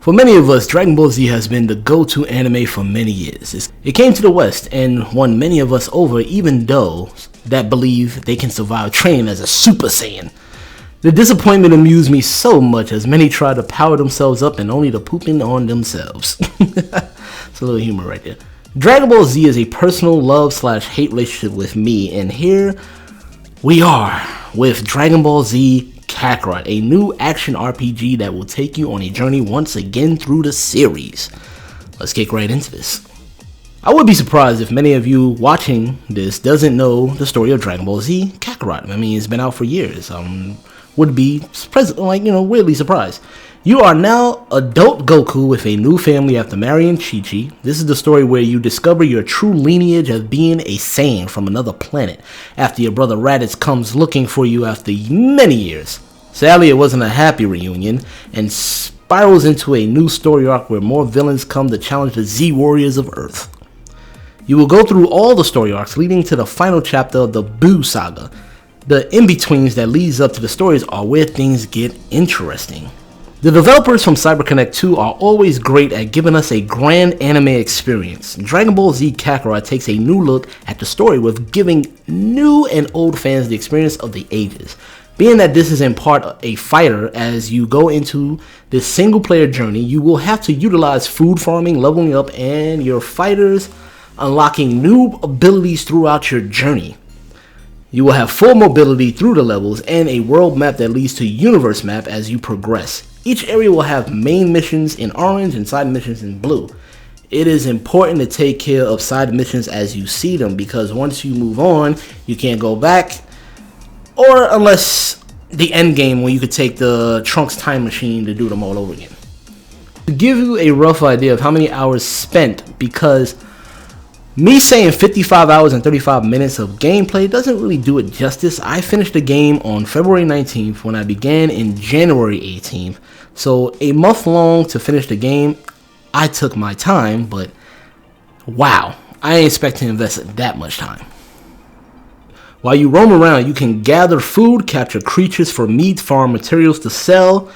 For many of us, Dragon Ball Z has been the go-to anime for many years. It came to the West and won many of us over, even those that believe they can survive training as a Super Saiyan. The disappointment amused me so much as many try to power themselves up and only to pooping on themselves. It's a little humor right there. Dragon Ball Z is a personal love/hate relationship with me, and here we are with Dragon Ball Z Kakarot, a new action RPG that will take you on a journey once again through the series. Let's get right into this. I would be surprised if many of you watching this doesn't know the story of Dragon Ball Z Kakarot. I mean, it's been out for years. Would be weirdly surprised. You are now adult Goku with a new family after marrying Chi-Chi. This is the story where you discover your true lineage of being a Saiyan from another planet after your brother Raditz comes looking for you after many years. Sadly, it wasn't a happy reunion and spirals into a new story arc where more villains come to challenge the Z Warriors of Earth. You will go through all the story arcs leading to the final chapter of the Buu Saga. The in-betweens that leads up to the stories are where things get interesting. The developers from CyberConnect 2 are always great at giving us a grand anime experience. Dragon Ball Z Kakarot takes a new look at the story with giving new and old fans the experience of the ages. Being that this is in part a fighter, as you go into this single player journey, you will have to utilize food farming, leveling up, and your fighters unlocking new abilities throughout your journey. You will have full mobility through the levels and a world map that leads to universe map as you progress. Each area will have main missions in orange and side missions in blue. It is important to take care of side missions as you see them, because once you move on, you can't go back, or unless the end game when you could take the Trunks time machine to do them all over again. To give you a rough idea of how many hours spent, because me saying 55 hours and 35 minutes of gameplay doesn't really do it justice. I finished the game on February 19th when I began in January 18th. So a month long to finish the game. I took my time, but wow, I ain't expect to invest that much time. While you roam around, you can gather food, capture creatures for meat, farm materials to sell.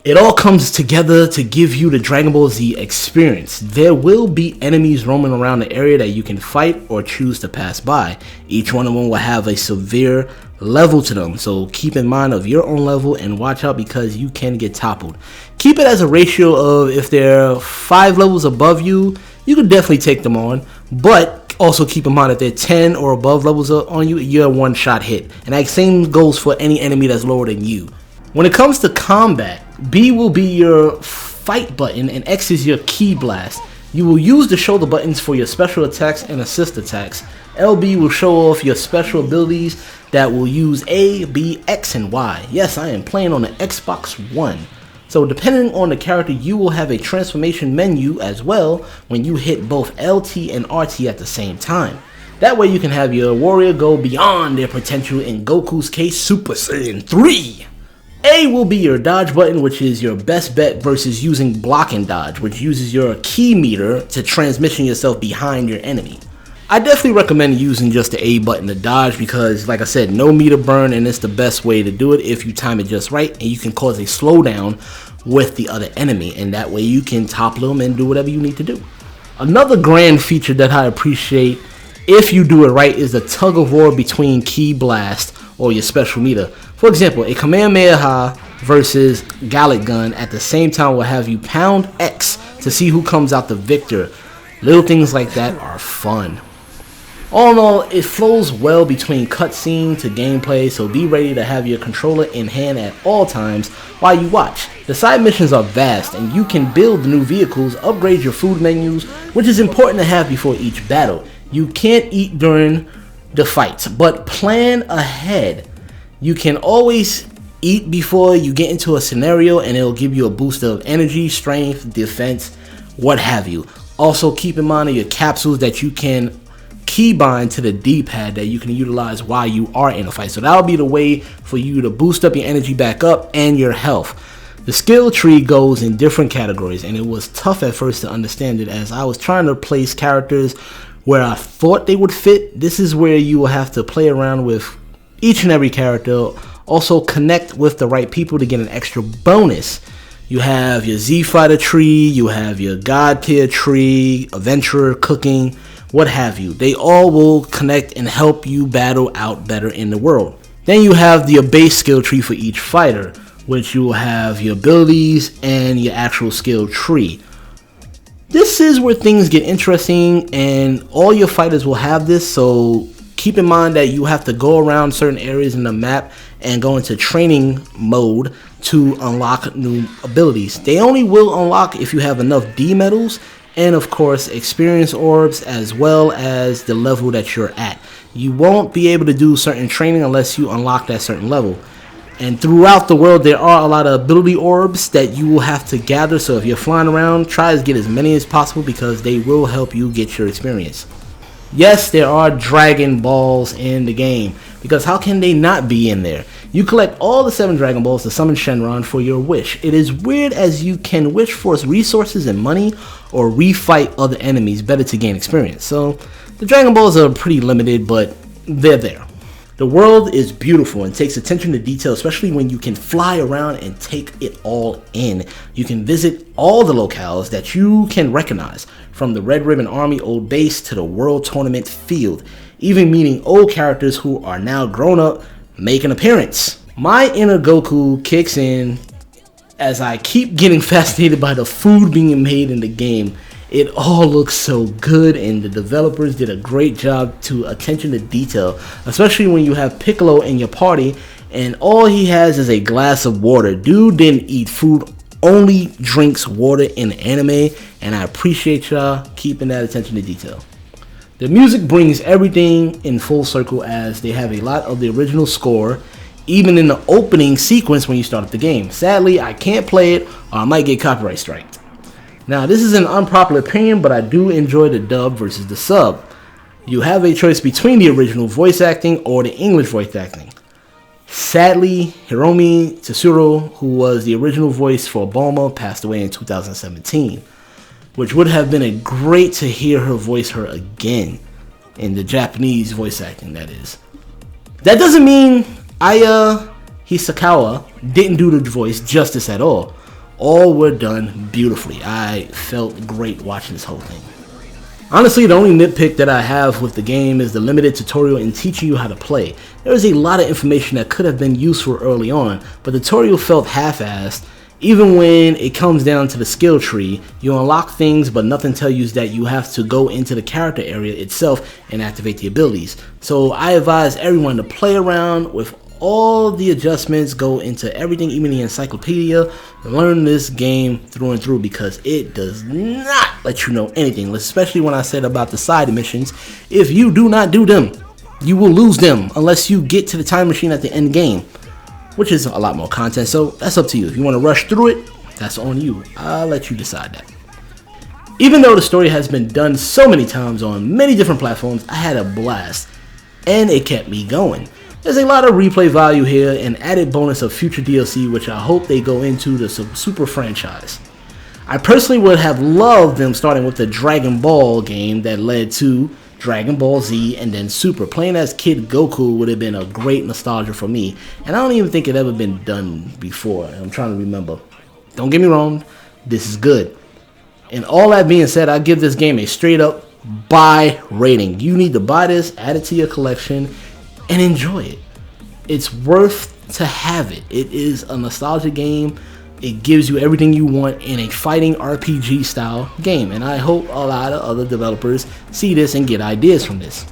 It all comes together to give you the Dragon Ball Z experience. There will be enemies roaming around the area that you can fight or choose to pass by. Each one of them will have a severe level to them, so keep in mind of your own level and watch out because you can get toppled. Keep it as a ratio of if they're 5 levels above you, you can definitely take them on, but also keep in mind if they're 10 or above levels on you, you're a one-shot hit. And that same goes for any enemy that's lower than you. When it comes to combat, B will be your fight button and X is your key blast. You will use the shoulder buttons for your special attacks and assist attacks. LB will show off your special abilities that will use A, B, X, and Y. Yes, I am playing on the Xbox One. So depending on the character, you will have a transformation menu as well when you hit both LT and RT at the same time. That way you can have your warrior go beyond their potential, in Goku's case, Super Saiyan 3. A will be your dodge button, which is your best bet versus using block and dodge, which uses your key meter to transmission yourself behind your enemy. I definitely recommend using just the A button to dodge because, like I said, no meter burn, and it's the best way to do it if you time it just right, and you can cause a slowdown with the other enemy, and that way you can topple them and do whatever you need to do. Another grand feature that I appreciate if you do it right is the tug of war between key blast or your special meter. For example, a Kamehameha versus Gallic Gun at the same time will have you pound X to see who comes out the victor. Little things like that are fun. All in all, it flows well between cutscene to gameplay, so be ready to have your controller in hand at all times while you watch. The side missions are vast and you can build new vehicles, upgrade your food menus, which is important to have before each battle. You can't eat during the fights, but plan ahead. You can always eat before you get into a scenario and it'll give you a boost of energy, strength, defense, what have you. Also keep in mind your capsules that you can keybind to the D-pad that you can utilize while you are in a fight. So that'll be the way for you to boost up your energy back up and your health. The skill tree goes in different categories and it was tough at first to understand it as I was trying to place characters where I thought they would fit. This is where you will have to play around with each and every character. Also connect with the right people to get an extra bonus. You have your Z Fighter tree, you have your God tier tree, Adventurer, Cooking, what have you. They all will connect and help you battle out better in the world. Then you have your base skill tree for each fighter, which you will have your abilities and your actual skill tree. This is where things get interesting, and all your fighters will have this, so keep in mind that you have to go around certain areas in the map and go into training mode to unlock new abilities. They only will unlock if you have enough D medals and of course experience orbs, as well as the level that you're at. You won't be able to do certain training unless you unlock that certain level. And throughout the world there are a lot of ability orbs that you will have to gather, so if you're flying around, try to get as many as possible because they will help you get your experience. Yes, there are Dragon Balls in the game, because how can they not be in there? You collect all the 7 Dragon Balls to summon Shenron for your wish. It is weird, as you can wish for resources and money or refight other enemies better to gain experience. So the Dragon Balls are pretty limited, but they're there. The world is beautiful and takes attention to detail, especially when you can fly around and take it all in. You can visit all the locales that you can recognize, from the Red Ribbon Army old base to the World Tournament field, even meeting old characters who are now grown up make an appearance. My inner Goku kicks in as I keep getting fascinated by the food being made in the game. It all looks so good, and the developers did a great job to attention to detail, especially when you have Piccolo in your party and all he has is a glass of water. Dude didn't eat food, only drinks water in anime, and I appreciate y'all keeping that attention to detail. The music brings everything in full circle, as they have a lot of the original score, even in the opening sequence when you start up the game. Sadly, I can't play it or I might get copyright striked. Now, this is an unpopular opinion, but I do enjoy the dub versus the sub. You have a choice between the original voice acting or the English voice acting. Sadly, Hiromi Tetsuro, who was the original voice for Bulma, passed away in 2017, which would have been great to hear her voice her again in the Japanese voice acting, that is. That doesn't mean Aya Hisakawa didn't do the voice justice at all. All were done beautifully. I felt great watching this whole thing. Honestly, the only nitpick that I have with the game is the limited tutorial in teaching you how to play. There is a lot of information that could have been useful early on, but the tutorial felt half-assed. Even when it comes down to the skill tree, you unlock things, but nothing tells you that you have to go into the character area itself and activate the abilities. So I advise everyone to play around with all the adjustments, go into everything, even the encyclopedia, learn this game through and through, because it does not let you know anything, especially when I said about the side missions. If you do not do them, you will lose them unless you get to the time machine at the end game, which is a lot more content, so that's up to you. If you want to rush through it, that's on you. I'll let you decide that. Even though the story has been done so many times on many different platforms, I had a blast, and it kept me going. There's a lot of replay value here, and added bonus of future DLC, which I hope they go into the Super franchise. I personally would have loved them starting with the Dragon Ball game that led to Dragon Ball Z and then Super. Playing as Kid Goku would have been a great nostalgia for me, and I don't even think it ever been done before. I'm trying to remember. Don't get me wrong, this is good. And all that being said, I give this game a straight up buy rating. You need to buy this, add it to your collection, and enjoy it. It's worth to have it. It is a nostalgia game. It gives you everything you want in a fighting RPG style game, and I hope a lot of other developers see this and get ideas from this.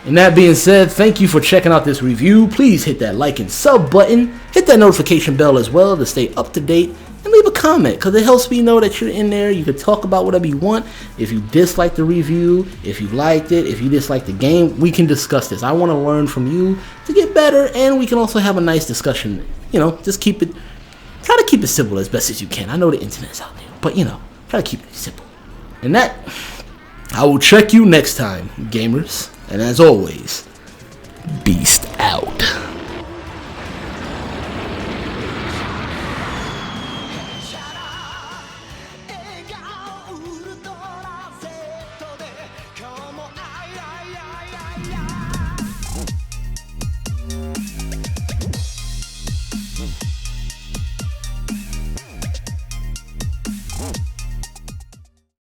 And that being said, thank you for checking out this review. Please hit that like and sub button, hit that notification bell as well to stay up to date, and leave a comment, because it helps me know that you're in there. You can talk about whatever you want. If you dislike the review, if you liked it, if you dislike the game, we can discuss this. I want to learn from you to get better, and we can also have a nice discussion. You know, just try to keep it simple as best as you can. I know the internet's out there, but try to keep it simple. And that, I will check you next time, gamers. And as always,